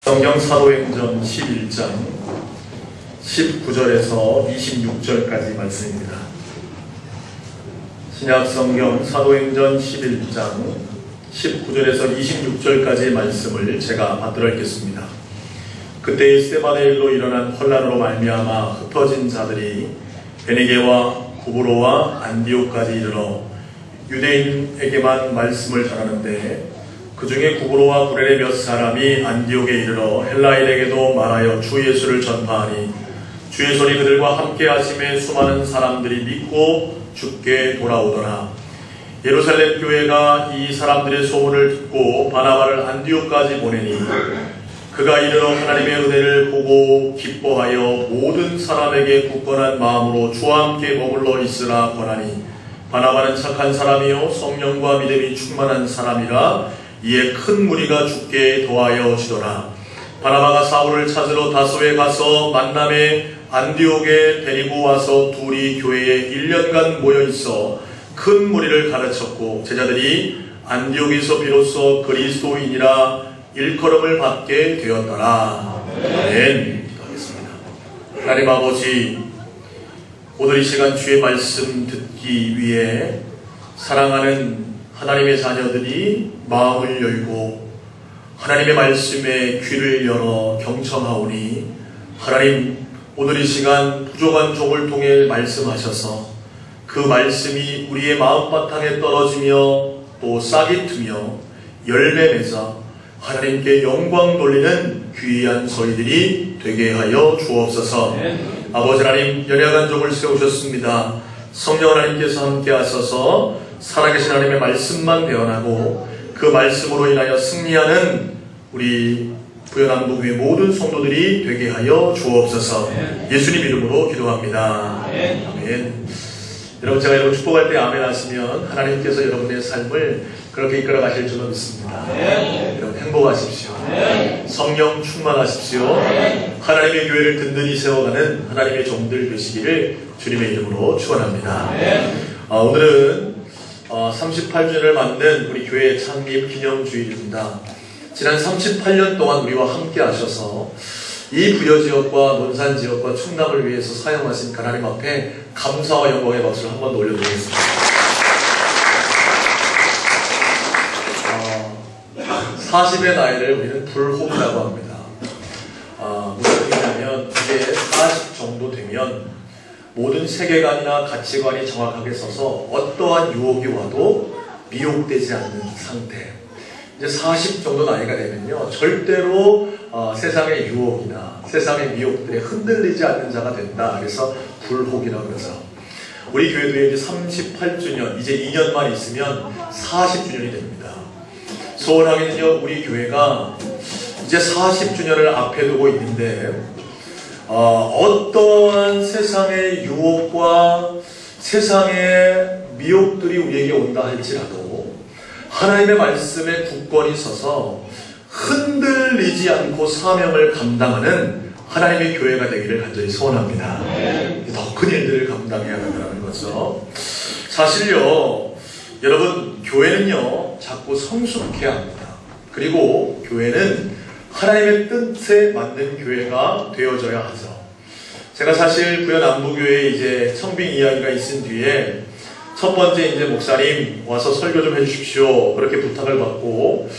성경 사도행전 11장 19절에서 26절까지 말씀입니다. 신약성경 사도행전 11장 19절에서 26절까지의 말씀을 제가 받들어 읽겠습니다. 그때 스데바데일로 일어난 혼란으로 말미암아 흩어진 자들이 베니게와 구브로와 안디옥까지 이르러 유대인에게만 말씀을 전하는데 그 중에 구브로와 구레네 몇 사람이 안디옥에 이르러 헬라인에게도 말하여 주 예수를 전파하니 주의 손이 그들과 함께 하심에 수많은 사람들이 믿고 주께 돌아오더라. 예루살렘 교회가 이 사람들의 소문을 듣고 바나바를 안디옥까지 보내니 그가 이르러 하나님의 은혜를 보고 기뻐하여 모든 사람에게 굳건한 마음으로 주와 함께 머물러 있으라 권하니 바나바는 착한 사람이요 성령과 믿음이 충만한 사람이라 이에 큰 무리가 주께 더하여 지더라. 바나바가 사울을 찾으러 다소에 가서 만남에 안디옥에 데리고 와서 둘이 교회에 1년간 모여있어 큰 무리를 가르쳤고 제자들이 안디옥에서 비로소 그리스도인이라 일컬음을 받게 되었더라. 아멘. 기도하겠습니다. 하나님 아버지, 오늘 이 시간 주의 말씀 듣기 위해 사랑하는 하나님의 자녀들이 마음을 열고 하나님의 말씀에 귀를 열어 경청하오니 하나님, 오늘 이 시간 부족한 종을 통해 말씀하셔서 그 말씀이 우리의 마음바탕에 떨어지며 또 싹이 트며 열매 맺어 하나님께 영광 돌리는 귀한 저희들이 되게 하여 주옵소서. 아버지 하나님, 연약한 종을 세우셨습니다. 성령 하나님께서 함께 하셔서 살아계신 하나님의 말씀만 대언하고 그 말씀으로 인하여 승리하는 우리 부연남북교회 모든 성도들이 되게 하여 주옵소서. 예수님 이름으로 기도합니다. 아멘. 여러분, 제가 여러분 축복할 때 아멘 하시면 하나님께서 여러분의 삶을 그렇게 이끌어 가실 줄로 믿습니다. 여러분 행복하십시오. 성령 충만하십시오. 하나님의 교회를 든든히 세워가는 하나님의 종들 되시기를 주님의 이름으로 축원합니다. 오늘은 38주년을 맞는 우리 교회 창립 기념주일입니다. 지난 38년 동안 우리와 함께 하셔서 이 부여지역과 논산지역과 충남을 위해서 사용하신 하나님 앞에 감사와 영광의 박수를 한 번 더 올려드리겠습니다. 40의 나이를 우리는 불호이라고 합니다. 무슨 뜻이냐면 이제 40 정도 되면 모든 세계관이나 가치관이 정확하게 서서 어떠한 유혹이 와도 미혹되지 않는 상태. 이제 40 정도 나이가 되면요, 절대로 세상의 유혹이나 세상의 미혹들에 흔들리지 않는 자가 된다. 그래서 불혹이라고 그러죠. 우리 교회도 이제 38주년, 이제 2년만 있으면 40주년이 됩니다. 소원하기는요, 우리 교회가 이제 40주년을 앞에 두고 있는데 어떠한 세상의 유혹과 세상의 미혹들이 우리에게 온다 할지라도 하나님의 말씀에 굳건히 서서 흔들리지 않고 사명을 감당하는 하나님의 교회가 되기를 간절히 소원합니다. 더 큰 일들을 감당해야 한다는 거죠. 사실요, 여러분, 교회는요 자꾸 성숙해야 합니다. 그리고 교회는 하나님의 뜻에 맞는 교회가 되어져야 하죠. 제가 사실 부여남부교회에 이제 청빙 이야기가 있은 뒤에 첫 번째 이제 목사님 와서 설교 좀 해주십시오 그렇게 부탁을 받고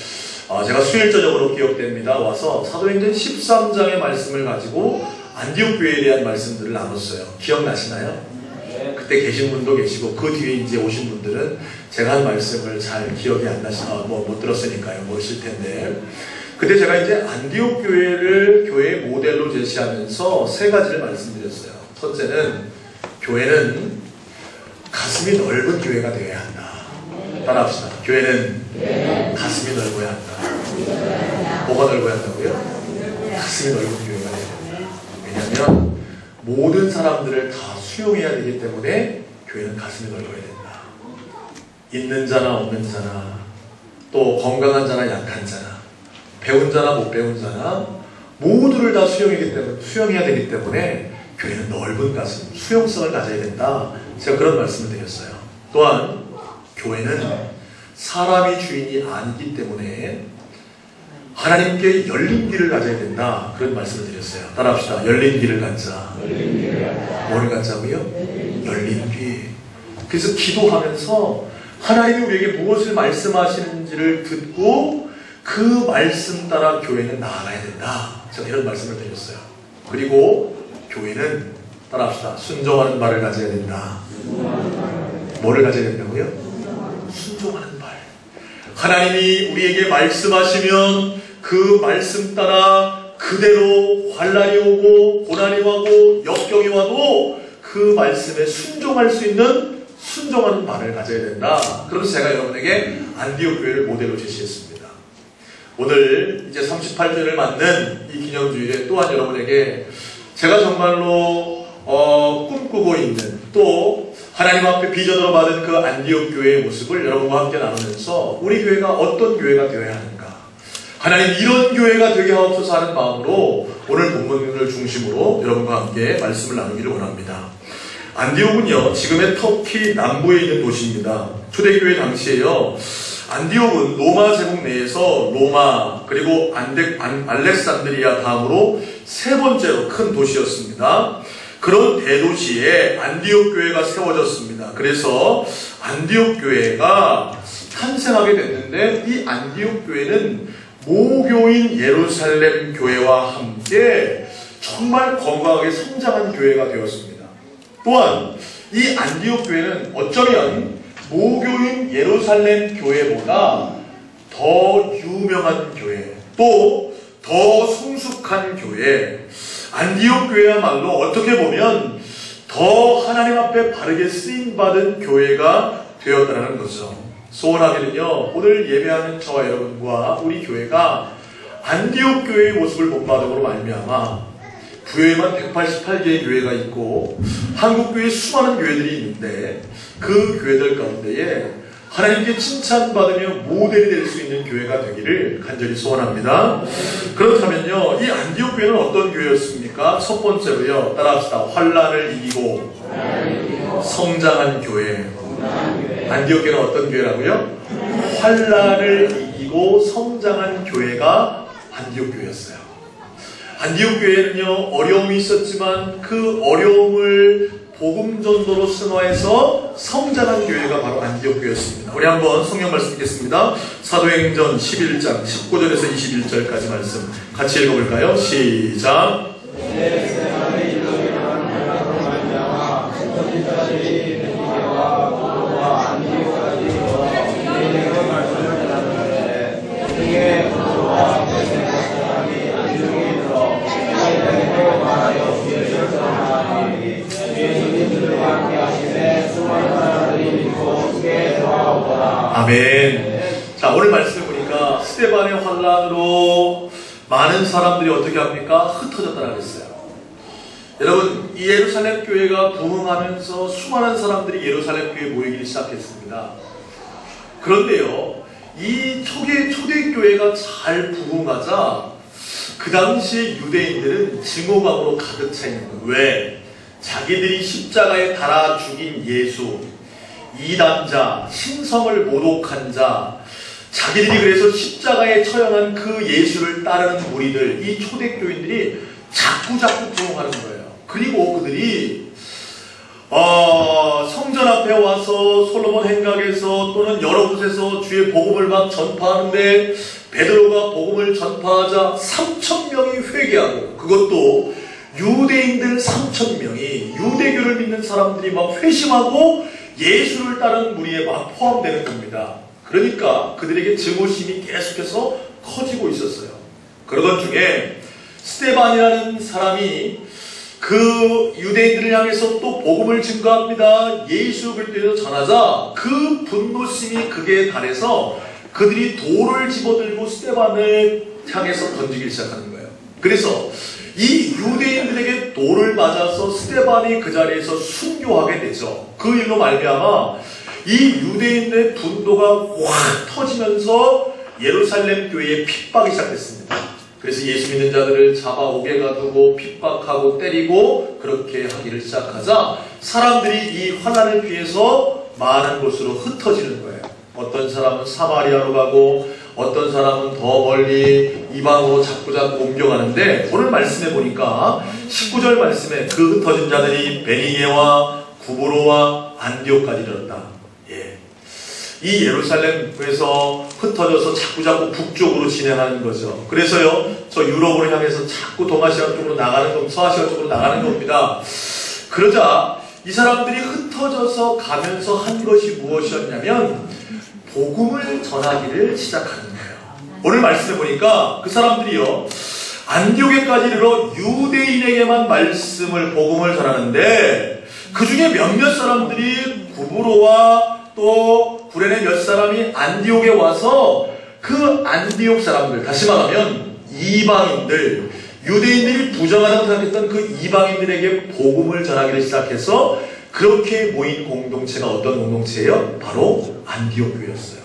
제가 수요일 저녁으로 기억됩니다. 와서 사도행전 13장의 말씀을 가지고 안디옥 교회에 대한 말씀들을 나눴어요. 기억나시나요? 그때 계신 분도 계시고 그 뒤에 이제 오신 분들은 제가 한 말씀을 잘 기억이 안 나시나 못 들었으니까요 모르실 텐데, 그때 제가 이제 안디옥 교회를 교회의 모델로 제시하면서 세 가지를 말씀드렸어요. 첫째는 교회는 가슴이 넓은 교회가 되어야 한다. 따라합시다. 교회는 가슴이 넓어야 한다. 뭐가 넓어야 한다고요? 가슴이 넓은 교회가 되어야 한다. 왜냐하면 모든 사람들을 다 수용해야 되기 때문에 교회는 가슴이 넓어야 된다. 있는 자나 없는 자나 또 건강한 자나 약한 자나 배운 자나 못 배운 자나 모두를 다 수용해야 되기 때문에 교회는 넓은 가슴, 수용성을 가져야 된다. 제가 그런 말씀을 드렸어요. 또한 교회는 사람이 주인이 아니기 때문에 하나님께 열린 귀를 가져야 된다. 그런 말씀을 드렸어요. 따라합시다. 열린 귀를 갖자. 뭐를 갖자고요? 열린 귀. 그래서 기도하면서 하나님이 우리에게 무엇을 말씀하시는지를 듣고 그 말씀 따라 교회는 나아가야 된다. 제가 이런 말씀을 드렸어요. 그리고 교회는 따라합시다. 순종하는 발을 가져야 된다. 뭐를 가져야 된다고요? 순종하는 발. 하나님이 우리에게 말씀하시면 그 말씀 따라 그대로 환난이 오고 고난이 와도 역경이 와도 그 말씀에 순종할 수 있는 순종하는 발을 가져야 된다. 그래서 제가 여러분에게 안디옥 교회를 모델로 제시했습니다. 오늘 이제 38주년을 맞는 이 기념주일에 또한 여러분에게 제가 정말로 꿈꾸고 있는 또 하나님 앞에 비전으로 받은 그 안디옥 교회의 모습을 여러분과 함께 나누면서 우리 교회가 어떤 교회가 되어야 하는가, 하나님 이런 교회가 되게 하옵소서 하는 마음으로 오늘 본문을 중심으로 여러분과 함께 말씀을 나누기를 원합니다. 안디옥은요, 지금의 터키 남부에 있는 도시입니다. 초대교회 당시에요, 안디옥은 로마 제국 내에서 로마 그리고 알렉산드리아 다음으로 세 번째로 큰 도시였습니다. 그런 대도시에 안디옥 교회가 세워졌습니다. 그래서 안디옥 교회가 탄생하게 됐는데, 이 안디옥 교회는 모교인 예루살렘 교회와 함께 정말 건강하게 성장한 교회가 되었습니다. 또한 이 안디옥 교회는 어쩌면 모교인 예루살렘 교회보다 더 유명한 교회, 또 더 성숙한 교회, 안디옥 교회야말로 어떻게 보면 더 하나님 앞에 바르게 쓰임받은 교회가 되었다는 거죠. 소원하기는요, 오늘 예배하는 저와 여러분과 우리 교회가 안디옥 교회의 모습을 본받음으로 말미암아 부여에만 188개의 교회가 있고 한국교회에 수많은 교회들이 있는데 그 교회들 가운데에 하나님께 칭찬받으며 모델이 될 수 있는 교회가 되기를 간절히 소원합니다. 그렇다면요, 이 안디옥 교회는 어떤 교회였습니까? 첫 번째로요, 따라합시다. 환난을 이기고 성장한 교회. 안디옥 교회는 어떤 교회라고요? 환난을 이기고 성장한 교회가 안디옥 교회였어요. 안디옥 교회는요, 어려움이 있었지만 그 어려움을 복음 전도로 승화해서 성장한 교회가 바로 안디옥 교회였습니다. 우리 한번 성경 말씀 읽겠습니다. 사도행전 11장 19절에서 21절까지 말씀 같이 읽어볼까요? 시작. 아멘. 자, 오늘 말씀을 보니까 스데반의 환난으로 많은 사람들이 어떻게 합니까? 흩어졌다고 했어요. 여러분, 이 예루살렘 교회가 부흥하면서 수많은 사람들이 예루살렘 교회에 모이기 시작했습니다. 그런데요, 이 초대교회가 잘 부흥하자 그 당시에 유대인들은 증오감으로 가득 차 있는 거예요. 왜? 자기들이 십자가에 달아 죽인 예수, 이단자, 신성을 모독한 자, 자기들이 그래서 십자가에 처형한 그 예수를 따르는 무리들, 이 초대교인들이 자꾸 부흥하는 거예요. 그리고 그들이 성전 앞에 와서 솔로몬 행각에서 또는 여러 곳에서 주의 복음을 막 전파하는데, 베드로가 복음을 전파하자 3,000명이 회개하고, 그것도 유대인들 3,000명이 유대교를 믿는 사람들이 막 회심하고 예수를 따르는 무리에 막 포함되는 겁니다. 그러니까 그들에게 증오심이 계속해서 커지고 있었어요. 그러던 중에 스데반이라는 사람이 그 유대인들을 향해서 또 복음을 증거합니다. 예수 그리스도를 전하자 그 분노심이 극에 달해서 그들이 돌을 집어들고 스데반을 향해서 던지기 시작하는 거예요. 그래서 이 유대인들에게 돌을 맞아서 스데반이 그 자리에서 순교하게 되죠. 그 일로 말미암아 이 유대인들의 분노가 확 터지면서 예루살렘 교회에 핍박이 시작됐습니다. 그래서 예수 믿는 자들을 잡아오게 가두고 핍박하고 때리고 그렇게 하기를 시작하자 사람들이 이 환난을 피해서 많은 곳으로 흩어지는 거예요. 어떤 사람은 사마리아로 가고 어떤 사람은 더 멀리 이방으로 자꾸 옮겨가는데, 오늘 말씀해 보니까 19절 말씀에 그 흩어진 자들이 베니게와 구브로와 안디옥까지 이르렀다. 예. 이 예루살렘에서 흩어져서 자꾸 북쪽으로 진행하는 거죠. 그래서요, 저 유럽으로 향해서 자꾸 동아시아 쪽으로 나가는 겁니다. 서아시아 쪽으로 나가는 겁니다. 그러자 이 사람들이 흩어져서 가면서 한 것이 무엇이었냐면 복음을 전하기를 시작하는 거예요. 오늘 말씀해 보니까 그 사람들이요, 안디옥에까지 이르러 유대인에게만 복음을 전하는데, 그 중에 몇몇 사람들이 구브로와 또 구레네 몇 사람이 안디옥에 와서 그 안디옥 사람들, 다시 말하면 이방인들, 유대인들이 부정하다고 생각했던 그 이방인들에게 복음을 전하기를 시작해서 그렇게 모인 공동체가 어떤 공동체예요? 바로 안디옥 교회였어요.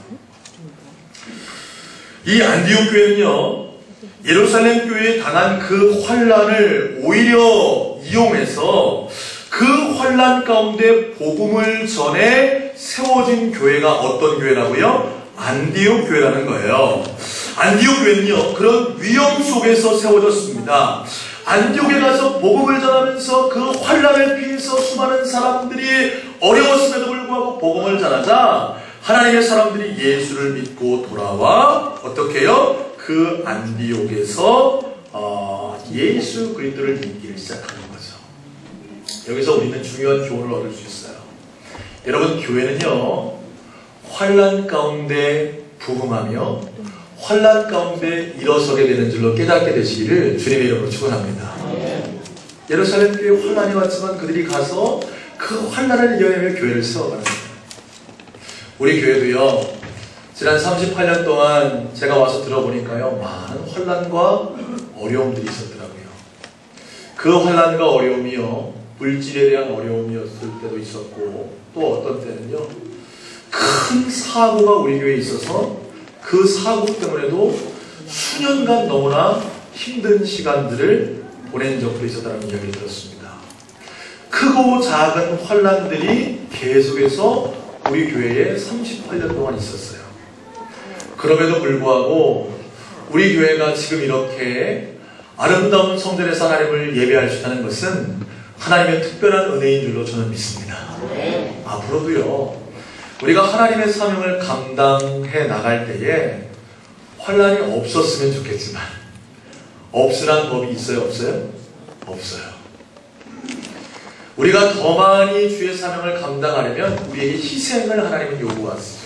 이 안디옥 교회는요, 예루살렘 교회에 당한 그 환란을 오히려 이용해서 그 환란 가운데 복음을 전해 세워진 교회가 어떤 교회라고요? 안디옥 교회라는 거예요. 안디옥 교회는요, 그런 위험 속에서 세워졌습니다. 안디옥에 가서 복음을 전하면서 그 환란을 피해서 수많은 사람들이 어려웠음에도 불구하고 복음을 전하자 하나님의 사람들이 예수를 믿고 돌아와 어떻게 해요? 그 안디옥에서 예수 그리스도를 믿기를 시작하는 거죠. 여기서 우리는 중요한 교훈을 얻을 수 있어요. 여러분, 교회는요, 환란 가운데 부흥하며 환란 가운데 일어서게 되는 줄로 깨닫게 되시기를 주님의 이름으로 축원합니다. 예루살렘 교회에 환란이 왔지만 그들이 가서 그 환란을 이겨내며 교회를 세워가는 거예요. 우리 교회도요, 지난 38년 동안 제가 와서 들어보니까요, 많은 환란과 어려움들이 있었더라고요. 그 환란과 어려움이요, 물질에 대한 어려움이었을 때도 있었고, 또 어떤 때는요, 큰 사고가 우리 교회에 있어서 그 사고 때문에도 수년간 너무나 힘든 시간들을 보낸 적도 있었다는 이야기를 들었습니다. 크고 작은 환란들이 계속해서 우리 교회에 38년 동안 있었어요. 그럼에도 불구하고 우리 교회가 지금 이렇게 아름다운 성전에서 하나님을 예배할 수 있다는 것은 하나님의 특별한 은혜인 줄로 저는 믿습니다. 앞으로도요, 우리가 하나님의 사명을 감당해 나갈 때에 환란이 없었으면 좋겠지만, 없으란 법이 있어요? 없어요? 없어요. 우리가 더 많이 주의 사명을 감당하려면 우리에게 희생을 하나님은 요구하시죠.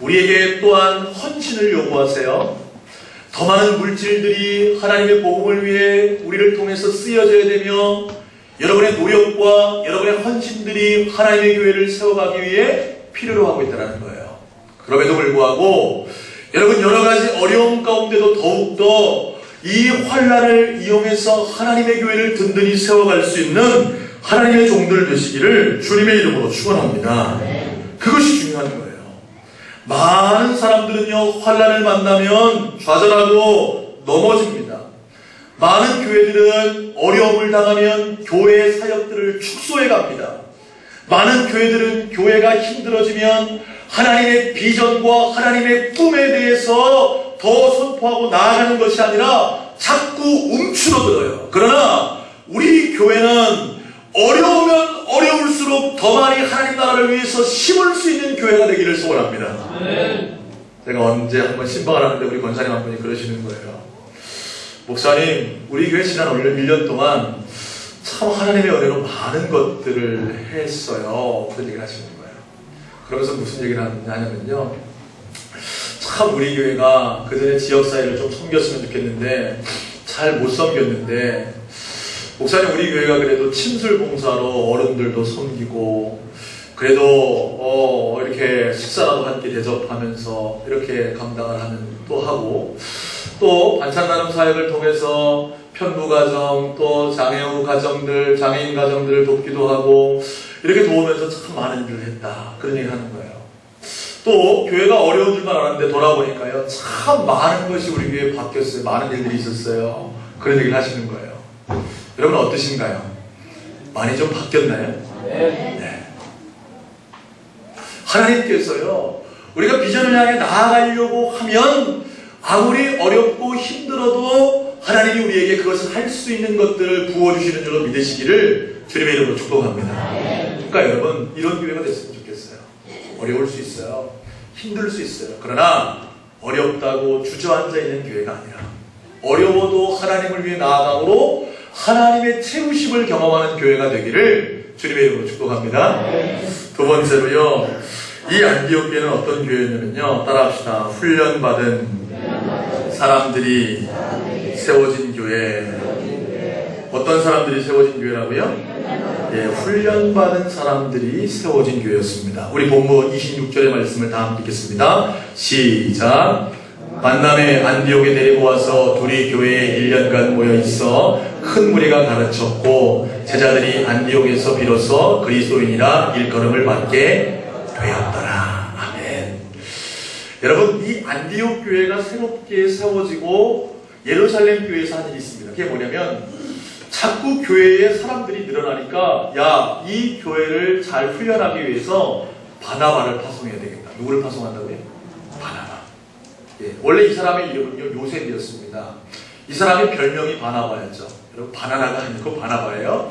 우리에게 또한 헌신을 요구하세요. 더 많은 물질들이 하나님의 복음을 위해 우리를 통해서 쓰여져야 되며, 여러분의 노력과 여러분의 헌신들이 하나님의 교회를 세워가기 위해 필요로 하고 있다는 거예요. 그럼에도 불구하고 여러분, 여러 가지 어려움 가운데도 더욱더 이 환란을 이용해서 하나님의 교회를 든든히 세워갈 수 있는 하나님의 종들 되시기를 주님의 이름으로 축원합니다. 그것이 중요한 거예요. 많은 사람들은요, 환란을 만나면 좌절하고 넘어집니다. 많은 교회들은 어려움을 당하면 교회의 사역들을 축소해 갑니다. 많은 교회들은 교회가 힘들어지면 하나님의 비전과 하나님의 꿈에 대해서 더 선포하고 나아가는 것이 아니라 자꾸 움츠러들어요. 그러나 우리 교회는 어려우면 어려울수록 더 많이 하나님 나라를 위해서 심을 수 있는 교회가 되기를 소원합니다. 제가 언제 한번 신방을 하는데 우리 권사님 한 분이 그러시는 거예요. 목사님, 우리 교회 지난 1년 동안 참 하나님의 은혜로 많은 것들을 했어요. 그런 얘기를 하시는 거예요. 그러면서 무슨 얘기를 하냐면요, 참 우리 교회가 그전에 지역사회를 좀 섬겼으면 좋겠는데 잘 못 섬겼는데, 목사님, 우리 교회가 그래도 침술봉사로 어른들도 섬기고, 그래도 이렇게 식사라도 함께 대접하면서 이렇게 감당을 하면 또 하고, 또 반찬 나눔 사역을 통해서 편부가정, 또 장애우 가정들, 장애인 가정들을 돕기도 하고, 이렇게 도우면서 참 많은 일을 했다. 그런 얘기를 하는 거예요. 또 교회가 어려운 줄만 알았는데 돌아보니까요, 참 많은 것이 우리 교회에 바뀌었어요. 많은 일들이 있었어요. 그런 얘기를 하시는 거예요. 여러분 어떠신가요? 많이 좀 바뀌었나요? 네. 하나님께서요, 우리가 비전을 향해 나아가려고 하면 아무리 어렵고 힘들어도 하나님이 우리에게 그것을 할 수 있는 것들을 부어주시는 줄로 믿으시기를 주님의 이름으로 축복합니다. 그러니까 여러분, 이런 교회가 됐으면 좋겠어요. 어려울 수 있어요. 힘들 수 있어요. 그러나 어렵다고 주저앉아 있는 교회가 아니라 어려워도 하나님을 위해 나아감으로 하나님의 채우심을 경험하는 교회가 되기를 주님의 이름으로 축복합니다. 두 번째로요, 이 안디옥 교회는 어떤 교회냐면요, 따라합시다. 훈련받은 사람들이 세워진 교회. 어떤 사람들이 세워진 교회라고요? 예, 훈련받은 사람들이 세워진 교회였습니다. 우리 본문 26절의 말씀을 다 함께 읽겠습니다. 시작. 만남에 안디옥에 데리고 와서 둘이 교회에 1년간 모여 있어 큰 무리가 가르쳤고 제자들이 안디옥에서 비로소 그리스도인이라 일컬음을 받게 되었더라. 아멘. 여러분, 이 안디옥 교회가 새롭게 세워지고 예루살렘 교회에서 한 일이 있습니다. 그게 뭐냐면 자꾸 교회에 사람들이 늘어나니까 야, 이 교회를 잘 훈련하기 위해서 바나바를 파송해야 되겠다. 누구를 파송한다고요? 바나바. 예, 원래 이 사람의 이름은요, 요셉이었습니다. 이 사람의 별명이 바나바였죠. 여러분, 바나나가 아니고 바나바예요.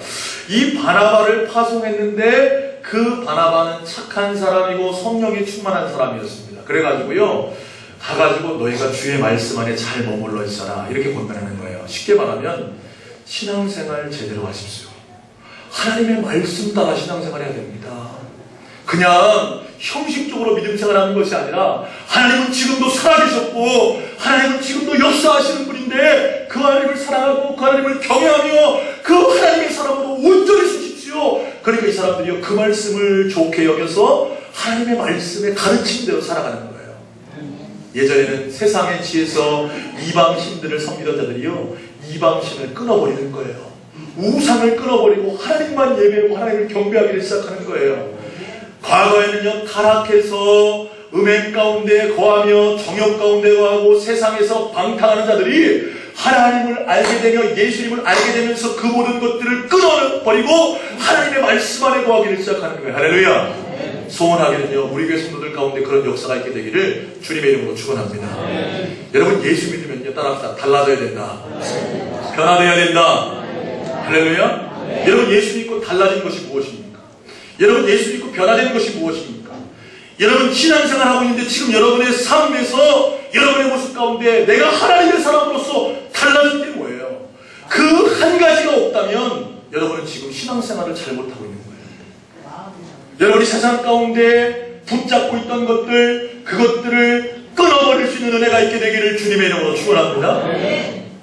이 바나바를 파송했는데 그 바나바는 착한 사람이고 성령이 충만한 사람이었습니다. 그래가지고요, 가가지고 너희가 주의 말씀 안에 잘 머물러 있어라, 이렇게 권면하는 거예요. 쉽게 말하면 신앙생활 제대로 하십시오. 하나님의 말씀 따라 신앙생활 해야 됩니다. 그냥 형식적으로 믿음 생활하는 것이 아니라 하나님은 지금도 살아계셨고 하나님은 지금도 역사하시는 분인데 그 하나님을 사랑하고 그 하나님을 경외하며 그 하나님의 사람으로 온전히 쓰십시오. 그러니까 이 사람들이요, 그 말씀을 좋게 여겨서 하나님의 말씀에 가르침대로 살아가는 거예요. 예전에는 세상의 지혜서 이방신들을 섬기던 자들이요, 이방신을 끊어버리는 거예요. 우상을 끊어버리고 하나님만 예배하고 하나님을 경배하기를 시작하는 거예요. 과거에는요, 타락해서 음행 가운데 거하며 정욕 가운데 거하고 세상에서 방탕하는 자들이 하나님을 알게 되며 예수님을 알게 되면서 그 모든 것들을 끊어버리고 하나님의 말씀 안에 거하기를 시작하는 거예요. 할렐루야. 소원하기는요, 우리 교회 성도들 가운데 그런 역사가 있게 되기를 주님의 이름으로 축원합니다. 여러분, 예수 믿으면요, 따라합시다. 달라져야 된다. 변화되어야 된다. 할렐루야. 여러분, 예수 믿고 달라진 것이 무엇입니까? 여러분, 예수 믿고 변화되는 것이 무엇입니까? 여러분, 신앙생활하고 있는데 지금 여러분의 삶에서 여러분의 모습 가운데 내가 하나님의 사람으로서 달라진 게 뭐예요? 그 한 가지가 없다면 여러분은 지금 신앙생활을 잘못하고 있는 거예요. 여러분이 세상 가운데 붙잡고 있던 것들, 그것들을 끊어버릴 수 있는 은혜가 있게 되기를 주님의 이름으로 축원합니다.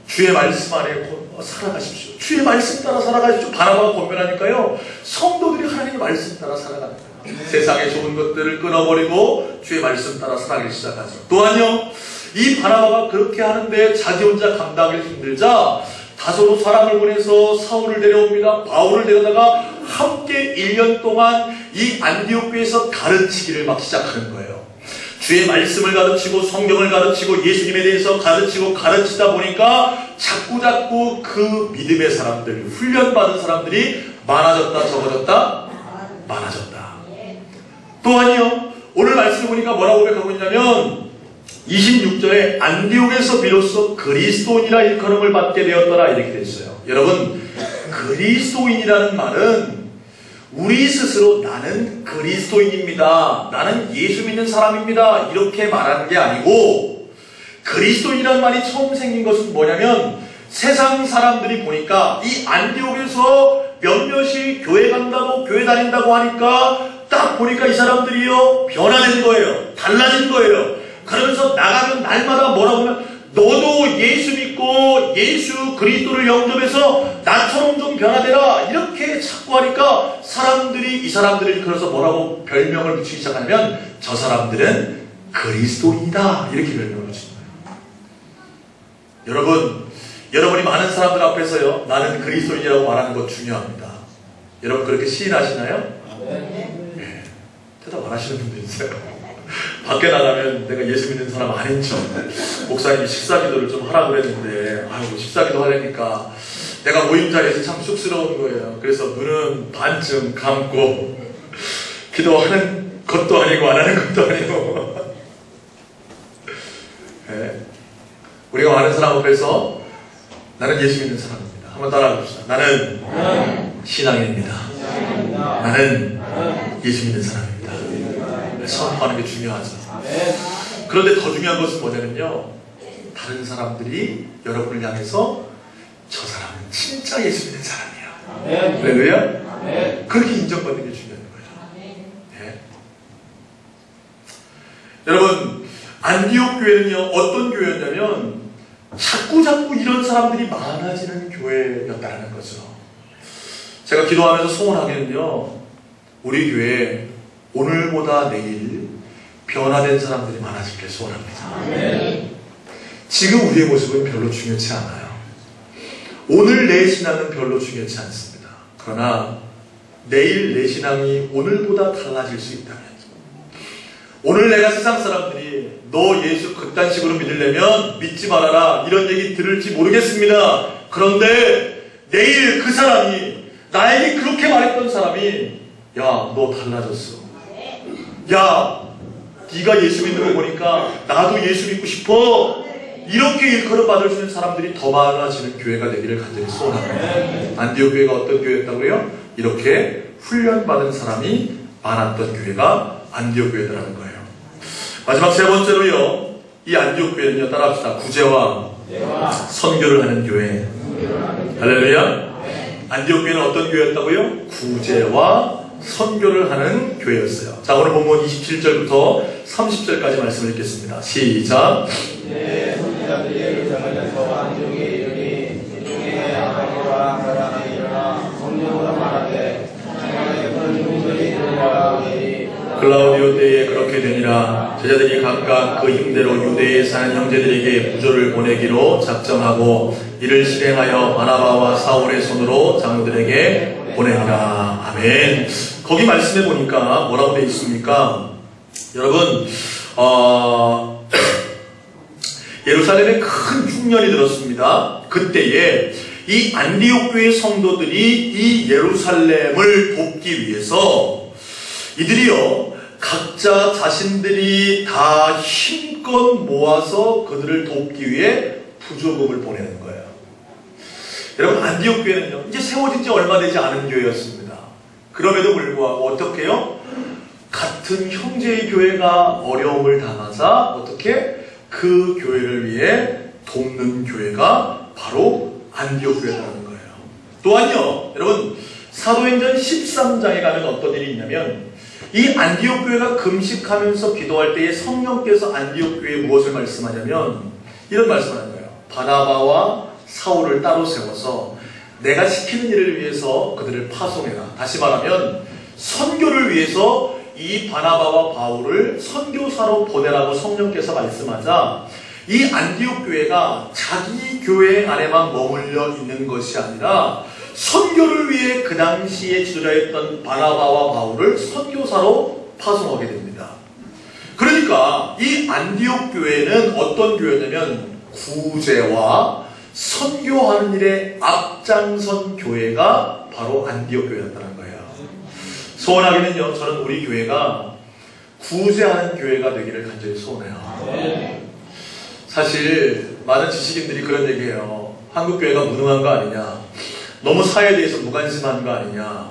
주의 말씀 안에 살아가십시오. 주의 말씀 따라 살아가십시오. 바나바가 권면하니까요, 성도들이 하나님의 말씀 따라 살아가는 거예요. 세상의 좋은 것들을 끊어버리고 주의 말씀 따라 살아가기 시작하죠. 또한요, 이 바나바가 그렇게 하는데 자기 혼자 감당하기 힘들자 다소로 사람을 보내서 사울을 데려옵니다. 바울을 데려다가 함께 1년 동안 이 안디옥 교회에서 가르치기를 막 시작하는 거예요. 주의 말씀을 가르치고 성경을 가르치고 예수님에 대해서 가르치고 가르치다 보니까 자꾸자꾸 그 믿음의 사람들, 훈련받은 사람들이 많아졌다 적어졌다? 많아졌다. 또한요, 오늘 말씀을 보니까 뭐라고 고백하고 있냐면 26절에 안디옥에서 비로소 그리스도인이라 일컬음을 받게 되었더라, 이렇게 되어 있어요. 여러분, 그리스도인이라는 말은 우리 스스로 나는 그리스도인입니다, 나는 예수 믿는 사람입니다, 이렇게 말하는 게 아니고, 그리스도인이라는 말이 처음 생긴 것은 뭐냐면 세상 사람들이 보니까 이 안디옥에서 몇몇이 교회 간다고 교회 다닌다고 하니까 딱 보니까 이 사람들이요, 변화된 거예요. 달라진 거예요. 그러면서 나가면 날마다 뭐라고 하면 너도 예수 믿고 예수 그리스도를 영접해서 나처럼 좀 변화되라, 이렇게 자꾸 하니까 사람들이 이 사람들을 그래서 뭐라고 별명을 붙이기 시작하냐면 저 사람들은 그리스도인이다, 이렇게 별명을 붙이는 거예요. 여러분, 여러분이 많은 사람들 앞에서요, 나는 그리스도인이라고 말하는 것 중요합니다. 여러분, 그렇게 시인하시나요? 네. 대답 안 하시는 분도 있어요. 밖에 나가면 내가 예수 믿는 사람 아닌 척, 목사님이 식사기도를 좀 하라고 그랬는데 아이고, 식사기도 하려니까 내가 모임 자리에서 참 쑥스러운 거예요. 그래서 눈은 반쯤 감고 기도하는 것도 아니고 안 하는 것도 아니고 우리가 많은 사람 앞에서 나는 예수 믿는 사람입니다. 한번 따라해봅시다. 나는 신앙인입니다. 나는 예수 믿는 사람입니다. 선포하는 게 중요하죠. 그런데 더 중요한 것은 뭐냐면요, 다른 사람들이 여러분을 향해서 저 사람은 진짜 예수 믿는 사람이야, 할렐루야, 그렇게 인정받는 게 중요한 거예요. 네. 여러분, 안디옥 교회는요 어떤 교회였냐면 자꾸 이런 사람들이 많아지는 교회였다는 거죠. 제가 기도하면서 소원하기는요, 우리 교회에 오늘보다 내일 변화된 사람들이 많아지길 소원합니다. 지금 우리의 모습은 별로 중요치 않아요. 오늘 내 신앙은 별로 중요치 않습니다. 그러나 내일 내 신앙이 오늘보다 달라질 수 있다면, 오늘 내가 세상 사람들이 너 예수 그딴 식으로 믿으려면 믿지 말아라 이런 얘기 들을지 모르겠습니다. 그런데 내일 그 사람이, 나에게 그렇게 말했던 사람이, 야, 너 달라졌어. 야, 네가 예수 믿는 거 보니까 나도 예수 믿고 싶어. 이렇게 일컬어 받을 수 있는 사람들이 더 많아지는 교회가 되기를 간절히 소원합니다. 안디옥 교회가 어떤 교회였다고요? 이렇게 훈련받은 사람이 많았던 교회가 안디옥 교회라는 거예요. 마지막 세 번째로요, 이 안디옥 교회는요, 따라합시다. 구제와 선교를 하는 교회. 할렐루야. 안디옥 교회는 어떤 교회였다고요? 구제와 선교를 하는 교회였어요. 자, 오늘 본문 27절부터 30절까지 말씀을 읽겠습니다. 시작. 선지자들이 예루살렘에서 안디옥에 이르니 이중에 아가니와 가라니 일어나 성령으로 말하되 하나님의 그런 종들이 들어와 오니 클라우디오 때에 그렇게 되니라. 제자들이 각각 그 힘대로 유대에 사는 형제들에게 부조를 보내기로 작정하고 이를 실행하여 바나바와 사울의 손으로 장로들에게 보내니라. 아멘. 거기 말씀해 보니까 뭐라고 되어 있습니까? 여러분, 예루살렘에 큰 흉년이 들었습니다. 그때에 이 안디옥 교회 성도들이 이 예루살렘을 돕기 위해서 이들이요, 각자 자신들이 다 힘껏 모아서 그들을 돕기 위해 부조금을 보내는 거예요. 여러분, 안디옥 교회는요, 이제 세워진 지 얼마 되지 않은 교회였습니다. 그럼에도 불구하고 어떻게 해요? 같은 형제의 교회가 어려움을 당하자 어떻게 그 교회를 위해 돕는 교회가 바로 안디옥 교회라는 거예요. 또한요, 여러분, 사도행전 13장에 가면 어떤 일이 있냐면, 이 안디옥 교회가 금식하면서 기도할 때에 성령께서 안디옥 교회에 무엇을 말씀하냐면 이런 말씀을 하는 거예요. 바나바와 사울을 따로 세워서 내가 시키는 일을 위해서 그들을 파송해라. 다시 말하면 선교를 위해서 이 바나바와 바울을 선교사로 보내라고 성령께서 말씀하자, 이 안디옥 교회가 자기 교회 안에만 머물러 있는 것이 아니라 선교를 위해 그 당시에 지도자였던 바나바와 바울을 선교사로 파송하게 됩니다. 그러니까 이 안디옥 교회는 어떤 교회냐면 구제와 선교하는 일에 앞장선 교회가 바로 안디옥 교회였다는 거예요. 소원하기는요, 저는 우리 교회가 구제하는 교회가 되기를 간절히 소원해요. 사실 많은 지식인들이 그런 얘기해요. 한국 교회가 무능한 거 아니냐, 너무 사회에 대해서 무관심한 거 아니냐,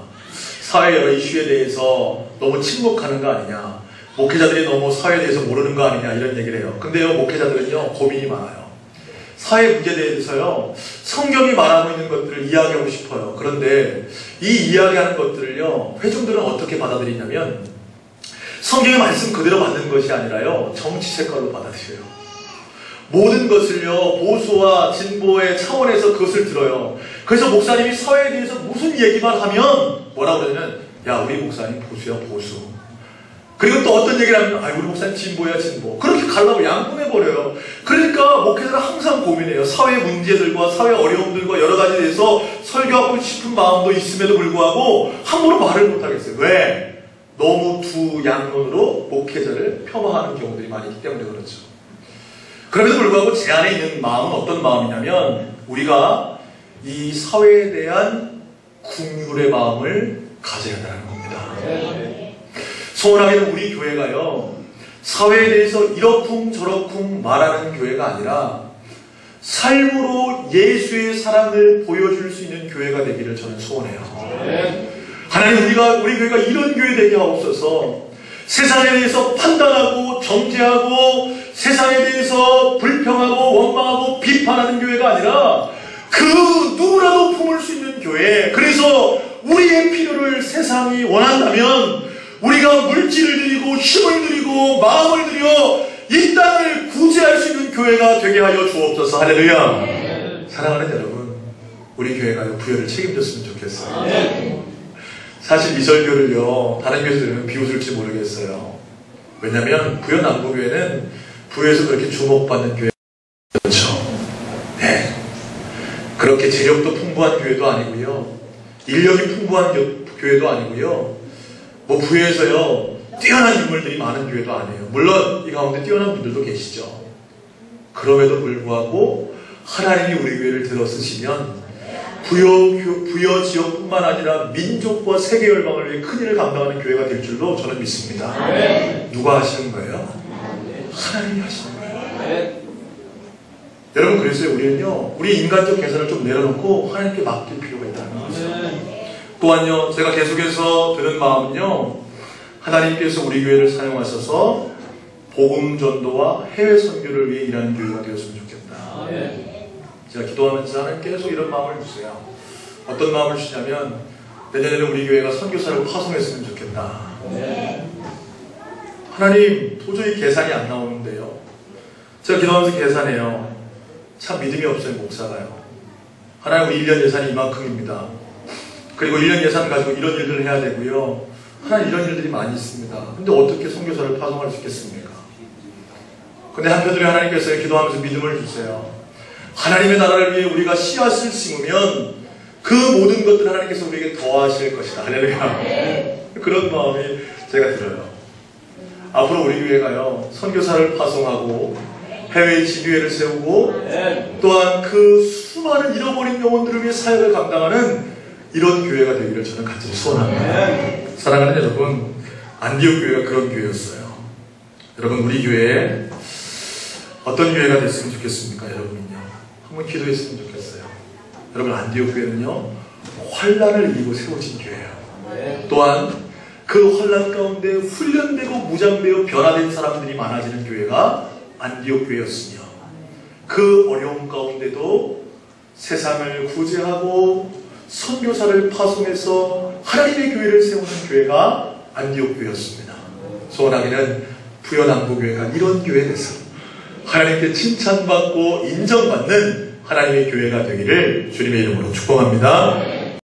사회 여러 이슈에 대해서 너무 침묵하는 거 아니냐, 목회자들이 너무 사회에 대해서 모르는 거 아니냐, 이런 얘기를 해요. 근데요, 목회자들은요 고민이 많아요. 사회 문제에 대해서요 성경이 말하고 있는 것들을 이야기하고 싶어요. 그런데 이 이야기하는 것들을요 회중들은 어떻게 받아들이냐면 성경의 말씀 그대로 받는 것이 아니라요 정치 색깔로 받아들여요. 모든 것을요 보수와 진보의 차원에서 그것을 들어요. 그래서 목사님이 사회에 대해서 무슨 얘기만 하면 뭐라고 그러냐면, 야, 우리 목사님 보수야, 보수. 그리고 또 어떤 얘기를 하면, 아, 우리 목사님 진보야, 진보. 그렇게 갈라고 양분해버려요. 그러니까 목회자는 항상 고민해요. 사회 문제들과 사회 어려움들과 여러 가지에 대해서 설교하고 싶은 마음도 있음에도 불구하고 함부로 말을 못하겠어요. 왜? 너무 두 양론으로 목회자를 폄하하는 경우들이 많이 있기 때문에 그렇죠. 그럼에도 불구하고 제 안에 있는 마음은 어떤 마음이냐면, 우리가 이 사회에 대한 긍휼의 마음을 가져야 한다는 겁니다. 소원하게는 우리 교회가요 사회에 대해서 이러쿵 저러쿵 말하는 교회가 아니라 삶으로 예수의 사랑을 보여줄 수 있는 교회가 되기를 저는 소원해요. 하나님, 우리 교회가 이런 교회 되게 하옵소서. 세상에 대해서 판단하고 정죄하고 세상에 대해서 불평하고 원망하고 비판하는 교회가 아니라 그 누구라도 품을 수 있는 교회. 그래서 우리의 필요를 세상이 원한다면 우리가 물질을 드리고 힘을 드리고 마음을 들여 이 땅을 구제할 수 있는 교회가 되게 하여 주옵소서. 할렐루야. 사랑하는 여러분, 우리 교회가 부여를 책임졌으면 좋겠어요. 사실 이 설교를요, 다른 교회에서 들으면 비웃을지 모르겠어요. 왜냐하면 부여 남부교회는 부여에서 그렇게 주목받는 교회가 그렇죠. 네. 그렇게 재력도 풍부한 교회도 아니고요, 인력이 풍부한 교회도 아니고요, 뭐 부여에서요 뛰어난 인물들이 많은 교회도 아니에요. 물론 이 가운데 뛰어난 분들도 계시죠. 그럼에도 불구하고 하나님이 우리 교회를 들어쓰시면 부여 지역뿐만 아니라 민족과 세계 열방을 위해 큰 일을 감당하는 교회가 될 줄로 저는 믿습니다. 누가 하시는 거예요? 하나님이 하시는 거예요. 여러분, 그래서 우리는요, 우리 인간적 계산을 좀 내려놓고 하나님께 맡길 필요가 있다는 거죠. 또한요, 제가 계속해서 드는 마음은요, 하나님께서 우리 교회를 사용하셔서 복음 전도와 해외 선교를 위해 일하는 교회가 되었으면 좋겠다. 제가 기도하면서 하나님 계속 이런 마음을 주세요. 어떤 마음을 주냐면, 내년에는 우리 교회가 선교사를 파송했으면 좋겠다. 하나님, 도저히 계산이 안 나오는데요. 제가 기도하면서 계산해요. 참 믿음이 없어요, 목사가요. 하나님, 우리 1년 예산이 이만큼입니다. 그리고 1년 예산 가지고 이런 일들을 해야 되고요. 하나님, 이런 일들이 많이 있습니다. 근데 어떻게 선교사를 파송할 수 있겠습니까? 근데 한편으로 하나님께서 기도하면서 믿음을 주세요. 하나님의 나라를 위해 우리가 씨앗을 심으면 그 모든 것들을 하나님께서 우리에게 더하실 것이다. 할렐루야. 그런 마음이 제가 들어요. 앞으로 우리 교회가요, 선교사를 파송하고 해외 지교회를 세우고 또한 그 수많은 잃어버린 영혼들을 위해 사역을 감당하는 이런 교회가 되기를 저는 간절히 소원합니다. 사랑하는 여러분, 안디옥 교회가 그런 교회였어요. 여러분, 우리 교회에 어떤 교회가 됐으면 좋겠습니까? 여러분은요, 한번 기도했으면 좋겠어요. 여러분, 안디옥 교회는요, 환난을 이기고 세워진 교회예요. 또한 그 환난 가운데 훈련되고 무장되어 변화된 사람들이 많아지는 교회가 안디옥 교회였으며, 그 어려움 가운데도 세상을 구제하고 선교사를 파송해서 하나님의 교회를 세우는 교회가 안디옥 교회였습니다. 소원하기는 부여 남부교회가 이런 교회에서 하나님께 칭찬받고 인정받는 하나님의 교회가 되기를 주님의 이름으로 축복합니다.